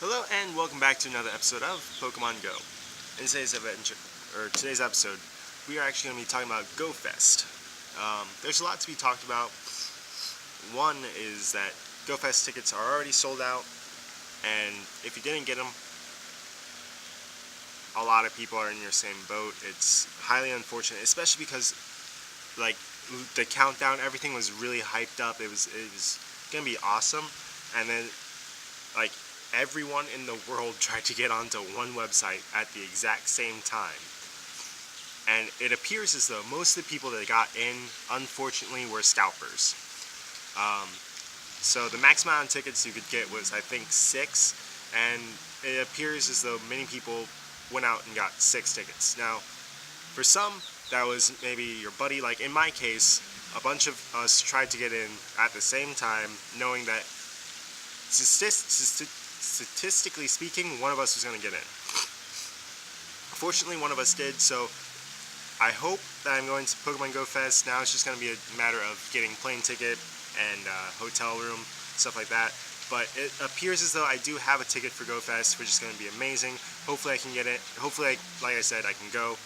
Hello and welcome back to another episode of Pokemon Go. In today's episode, we are actually going to be talking about GoFest. There's a lot to be talked about. One is that GoFest tickets are already sold out, and if you didn't get them, a lot of people are in your same boat. It's highly unfortunate, especially because like the countdown, everything was really hyped up. It was going to be awesome, and then like everyone in the world tried to get onto one website at the exact same time. And it appears as though most of the people that got in, unfortunately, were scalpers. Um, so the max amount of tickets you could get was, I think, 6, and it appears as though many people went out and got 6 tickets. Now, for some, that was maybe your buddy. Like in my case, a bunch of us tried to get in at the same time, knowing that statistically speaking, one of us was going to get in. Fortunately, one of us did, so I hope that I'm going to Pokemon Go Fest. Now it's just going to be a matter of getting plane ticket and hotel room, stuff like that. But it appears as though I do have a ticket for Go Fest, which is going to be amazing. Hopefully I can get it. Hopefully, like I said, I can go.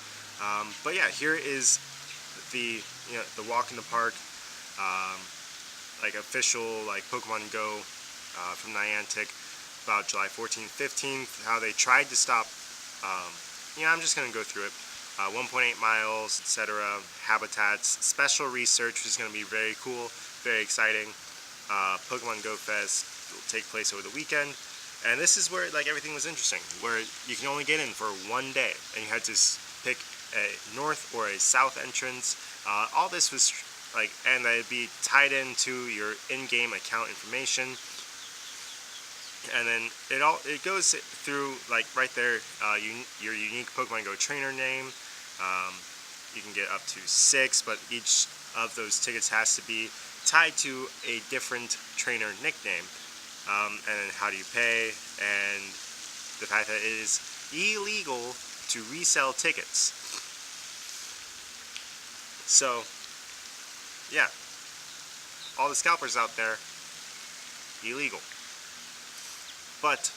But yeah, here is the walk in the park, like official Pokemon Go from Niantic about July 14th, 15th. How they tried to stop. I'm just gonna go through it. 1.8 miles, etc. Habitats, special research, which is going to be very cool, very exciting. Pokemon Go Fest will take place over the weekend, and this is where everything was interesting, where you can only get in for one day, and you had to pick a north or a south entrance. All this was and that'd be tied into your in-game account information. And then it goes through right there, your unique Pokemon Go trainer name. You can get up to 6, but each of those tickets has to be tied to a different trainer nickname. And then how do you pay? And the fact that it is illegal to resell tickets. So, yeah, all the scalpers out there, illegal. But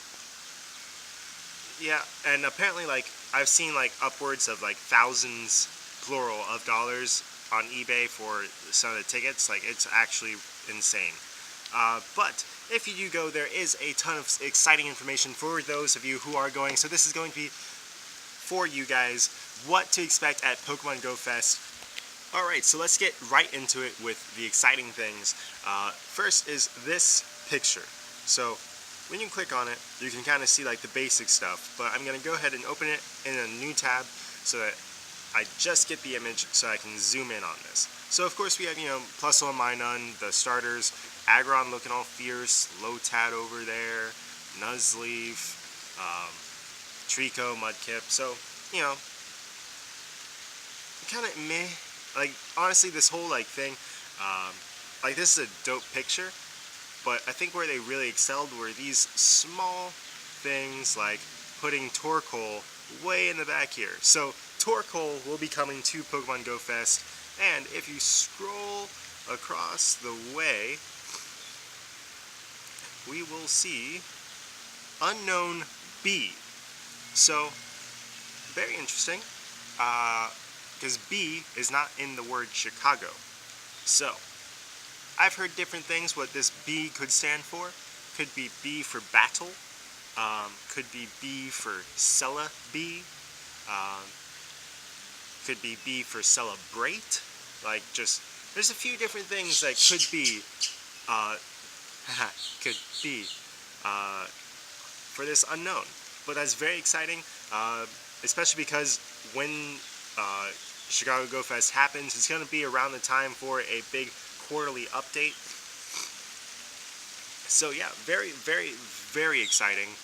yeah, and apparently I've seen upwards of thousands, plural, of dollars on eBay for some of the tickets. It's actually insane. But if you do go, there is a ton of exciting information for those of you who are going. So this is going to be for you guys what to expect at Pokemon Go Fest. Alright, so let's get right into it with the exciting things. First is this picture. So when you click on it, you can kind of see the basic stuff, but I'm going to go ahead and open it in a new tab so that I just get the image so I can zoom in on this. So of course we have, Plusle and Minun, the starters, Aggron looking all fierce, Lotad over there, Nuzleaf, Trico, Mudkip, so, kind of meh. Honestly, this whole thing, this is a dope picture. But I think where they really excelled were these small things like putting Torkoal way in the back here. So Torkoal will be coming to Pokemon Go Fest, and if you scroll across the way, we will see Unknown B. So very interesting, because B is not in the word Chicago. So I've heard different things what this B could stand for. Could be B for battle. Could be B for Celebi. Could be B for celebrate. There's a few different things that could be, for this unknown. But that's very exciting, especially because when Chicago Go Fest happens, it's going to be around the time for a big quarterly update. So yeah, very, very, very exciting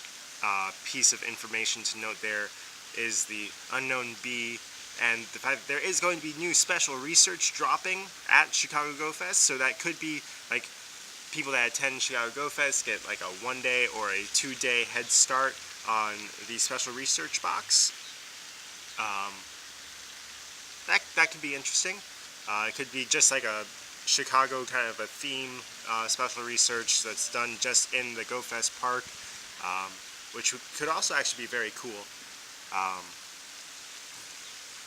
piece of information to note there is the Unknown B, and the fact that there is going to be new special research dropping at Chicago Go Fest, so that could be people that attend Chicago Go Fest get a 1-day or a 2-day head start on the special research box. That could be interesting. It could be just a Chicago kind of a theme special research that's done just in the Go Fest park. which could also actually be very cool. Um,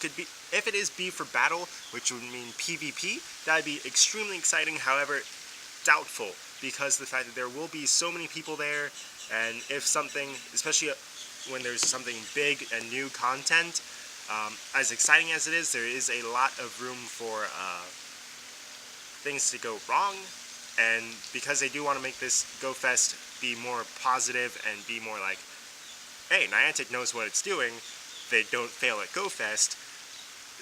could be if it is B for battle, which would mean PvP. That'd be extremely exciting. However, doubtful because of the fact that there will be so many people there, and if something, especially when there's something big and new content, as exciting as it is, there is a lot of room for things to go wrong. And because they do want to make this GoFest be more positive and be more like, hey, Niantic knows what it's doing, they don't fail at GoFest,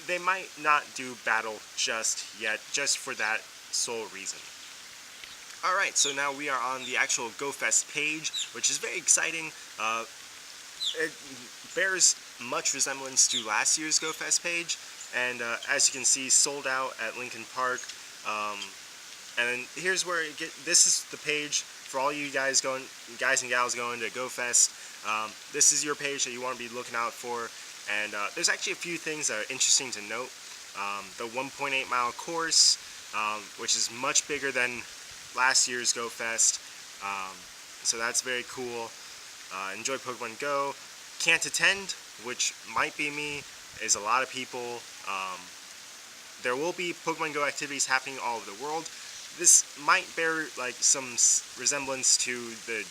they might not do battle just yet, just for that sole reason. Alright, so now we are on the actual GoFest page, which is very exciting. It bears much resemblance to last year's GoFest page, and as you can see, sold out at Lincoln Park. And then here's where this is the page for all you guys and gals going to GoFest. This is your page that you want to be looking out for, and there's actually a few things that are interesting to note. The 1.8 mile course, which is much bigger than last year's GoFest, so that's very cool. Enjoy Pokemon Go. Can't attend, which might be me, is a lot of people. There will be Pokemon Go activities happening all over the world. This might bear like some resemblance to the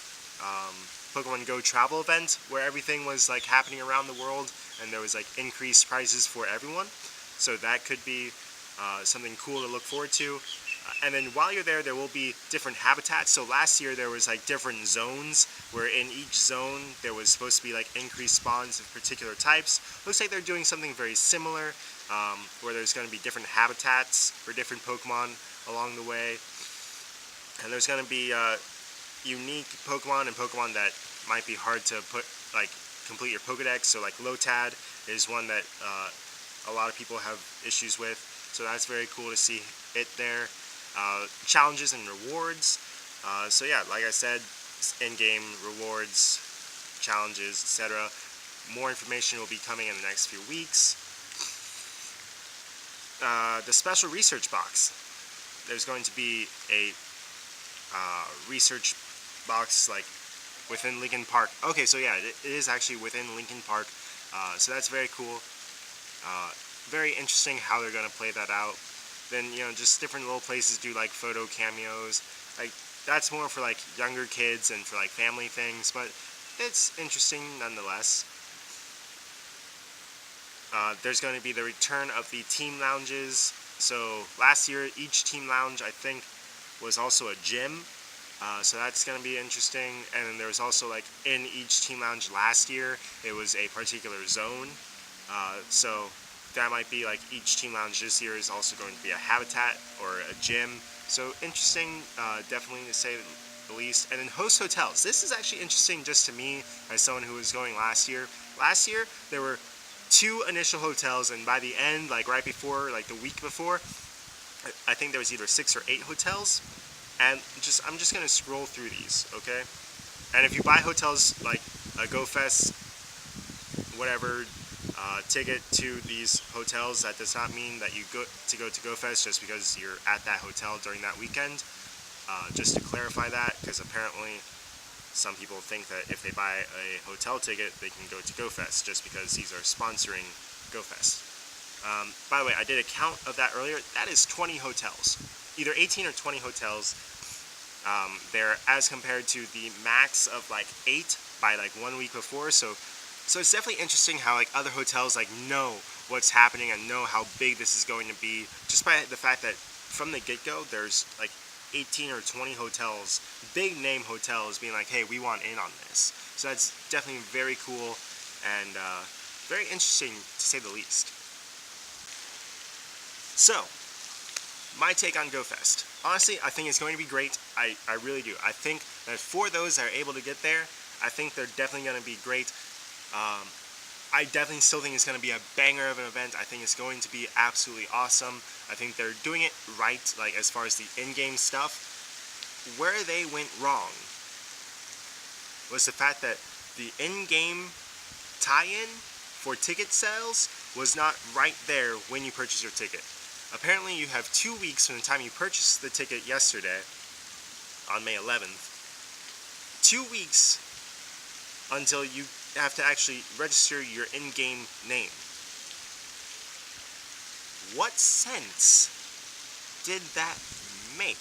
Pokemon Go travel event, where everything was like happening around the world and there was like increased prices for everyone. So that could be something cool to look forward to. And then while you're there, there will be different habitats. So last year there was like different zones, where in each zone there was supposed to be like increased spawns of particular types. Looks like they're doing something very similar, where there's going to be different habitats for different Pokemon along the way. And there's going to be unique Pokemon and Pokemon that might be hard to complete your Pokedex. So like Lotad is one that a lot of people have issues with. So that's very cool to see it there. Challenges and rewards. So yeah, like I said, in-game rewards, challenges, etc. More information will be coming in the next few weeks. The special research box. There's going to be a research box like within Lincoln Park. Okay, so yeah, it is actually within Lincoln Park. So that's very cool. Very interesting how they're going to play that out. Then, you know, just different little places do like photo cameos. Like, that's more for like younger kids and for like family things, but it's interesting nonetheless. There's going to be the return of the team lounges. So last year, each team lounge, I think, was also a gym. So that's going to be interesting. And then there was also like in each team lounge last year, it was a particular zone. So that might be like each team lounge this year is also going to be a habitat or a gym. So interesting, definitely to say the least. And then host hotels. This is actually interesting just to me as someone who was going last year. Last year there were 2 initial hotels, and by the end, like right before, like the week before, I think there was either 6 or 8 hotels. And I'm just gonna scroll through these, okay? And if you buy hotels like a GoFest, whatever, ticket to these hotels, that does not mean that you go to GoFest just because you're at that hotel during that weekend. Just to clarify that, because apparently some people think that if they buy a hotel ticket, they can go to GoFest just because these are sponsoring GoFest. By the way, I did a count of that earlier. That is 20 hotels, either 18 or 20 hotels. There, as compared to the max of like 8 by like 1 week before. So it's definitely interesting how like other hotels like know what's happening and know how big this is going to be, just by the fact that from the get-go there's like 18 or 20 hotels, big name hotels, being like, hey, we want in on this. So that's definitely very cool and very interesting to say the least. So my take on GoFest. Honestly, I think it's going to be great. I really do. I think that for those that are able to get there, I think they're definitely going to be great. I definitely still think it's going to be a banger of an event. I think it's going to be absolutely awesome. I think they're doing it right, like as far as the in-game stuff. Where they went wrong was the fact that the in-game tie-in for ticket sales was not right there when you purchase your ticket. Apparently you have 2 weeks from the time you purchased the ticket yesterday, on May 11th, 2 weeks until you have to actually register your in-game name. What sense did that make?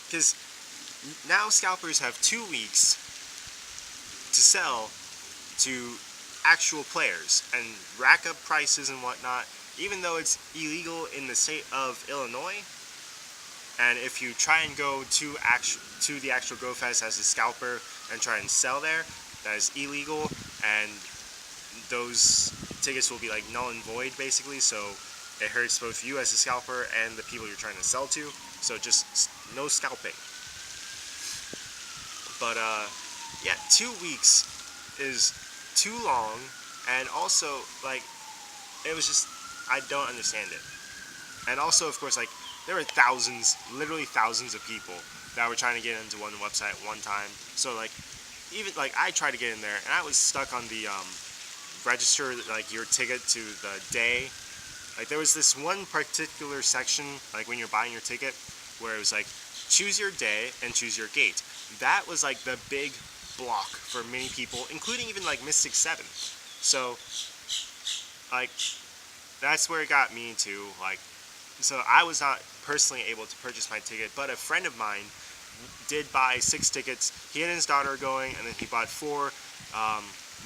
Because now scalpers have 2 weeks to sell to actual players and rack up prices and whatnot, even though it's illegal in the state of Illinois. And if you try and go to the actual GoFest as a scalper and try and sell there, that is illegal, and those tickets will be like null and void basically, so it hurts both you as a scalper and the people you're trying to sell to. So just no scalping. But yeah, 2 weeks is too long, and also like it was just, I don't understand it. And also, of course, like there were thousands, literally thousands of people that were trying to get into one website at one time. So like even like I tried to get in there and I was stuck on the register like your ticket to the day. Like there was this one particular section, like when you're buying your ticket, where it was like choose your day and choose your gate. That was like the big block for many people, including even like Mystic 7. So like that's where it got me to like, so I was not personally able to purchase my ticket, but a friend of mine did buy 6 tickets. He and his daughter are going, and then he bought 4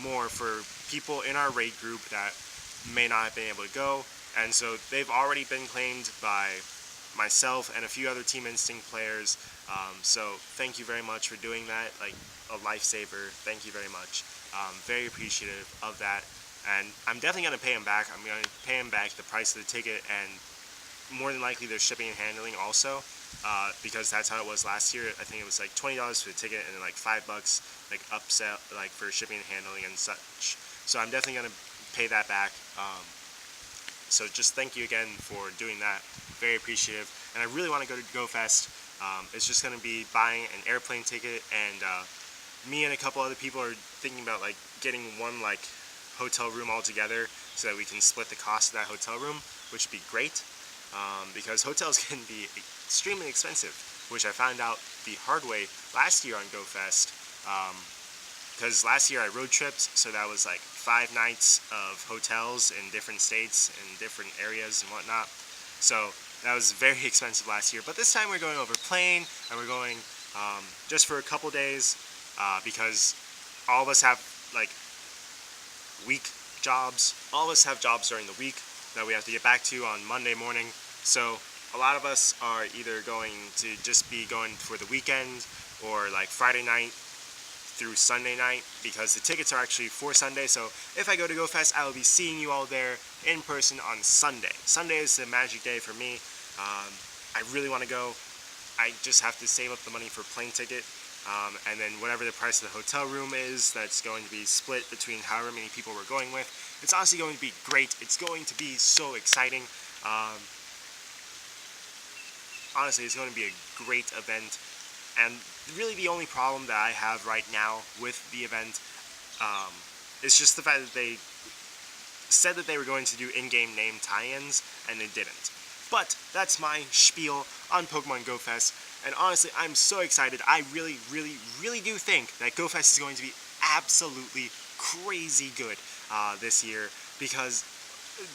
more for people in our raid group that may not have been able to go. And so they've already been claimed by myself and a few other Team Instinct players. So thank you very much for doing that. Like a lifesaver. Thank you very much. Very appreciative of that. And I'm definitely going to pay him back. I'm going to pay him back the price of the ticket, and more than likely their shipping and handling also, because that's how it was last year. I think it was like $20 for the ticket and then like $5 like upsell like for shipping and handling and such. So I'm definitely going to pay that back. So just thank you again for doing that. Very appreciative. And I really want to go to GoFest. It's just going to be buying an airplane ticket, and me and a couple other people are thinking about like getting one like hotel room all together so that we can split the cost of that hotel room, which would be great. Because hotels can be extremely expensive, which I found out the hard way last year on GoFest. Because last year I road tripped, so that was like 5 nights of hotels in different states and different areas and whatnot. So that was very expensive last year. But this time we're going over plane, and we're going just for a couple days, because all of us have like week jobs. All of us have jobs during the week that we have to get back to on Monday morning. So a lot of us are either going to just be going for the weekend, or like Friday night through Sunday night, because the tickets are actually for Sunday. So if I go to GoFest, I will be seeing you all there in person on Sunday. Sunday is the magic day for me. I really want to go. I just have to save up the money for plane ticket, and then whatever the price of the hotel room is, that's going to be split between however many people we're going with. It's honestly going to be great. It's going to be so exciting. Honestly, it's going to be a great event. And really the only problem that I have right now with the event is just the fact that they said that they were going to do in-game name tie-ins, and they didn't. But that's my spiel on Pokemon Go Fest, and honestly, I'm so excited. I really, really, really do think that Go Fest is going to be absolutely crazy good this year, because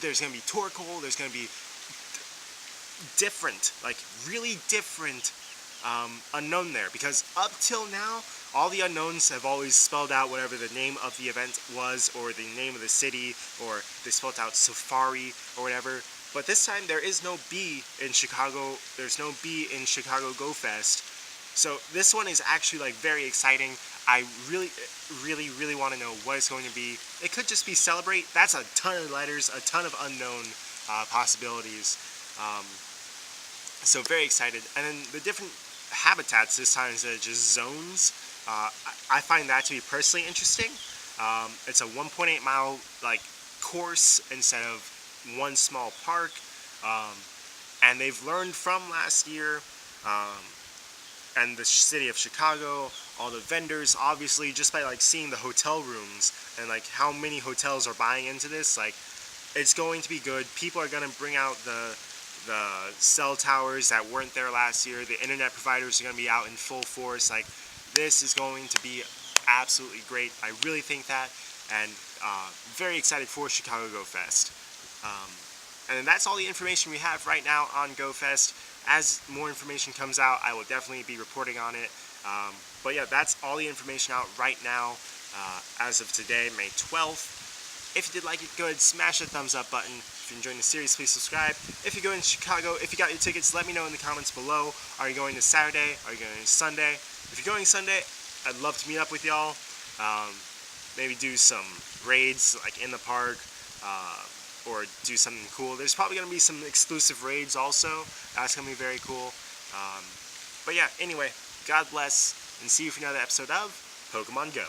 there's going to be Torkoal, there's going to be different, like really different unknown there, because up till now all the unknowns have always spelled out whatever the name of the event was, or the name of the city, or they spelled out Safari or whatever. But this time there is no B in Chicago. There's no B in Chicago Go Fest. So this one is actually like very exciting. I really, really, really want to know what it's going to be. It could just be Celebrate. That's a ton of letters, a ton of unknown possibilities. So very excited. And then the different habitats this time instead of just zones, I find that to be personally interesting. It's a 1.8 mile like course instead of one small park, and they've learned from last year, and the city of Chicago, all the vendors, obviously, just by like seeing the hotel rooms and like how many hotels are buying into this, like it's going to be good. People are going to bring out the cell towers that weren't there last year. The internet providers are going to be out in full force. Like this is going to be absolutely great. I really think that, and very excited for Chicago Go Fest. And that's all the information we have right now on Go Fest. As more information comes out, I will definitely be reporting on it. But yeah, that's all the information out right now as of today, May 12th. If you did like it, go ahead and smash that thumbs up button. If you're enjoying the series, please subscribe. If you're going to Chicago, if you got your tickets, let me know in the comments below. Are you going to Saturday? Are you going to Sunday? If you're going Sunday, I'd love to meet up with y'all. Maybe do some raids like in the park, or do something cool. There's probably going to be some exclusive raids also. That's going to be very cool. But yeah, anyway, God bless, and see you for another episode of Pokemon Go.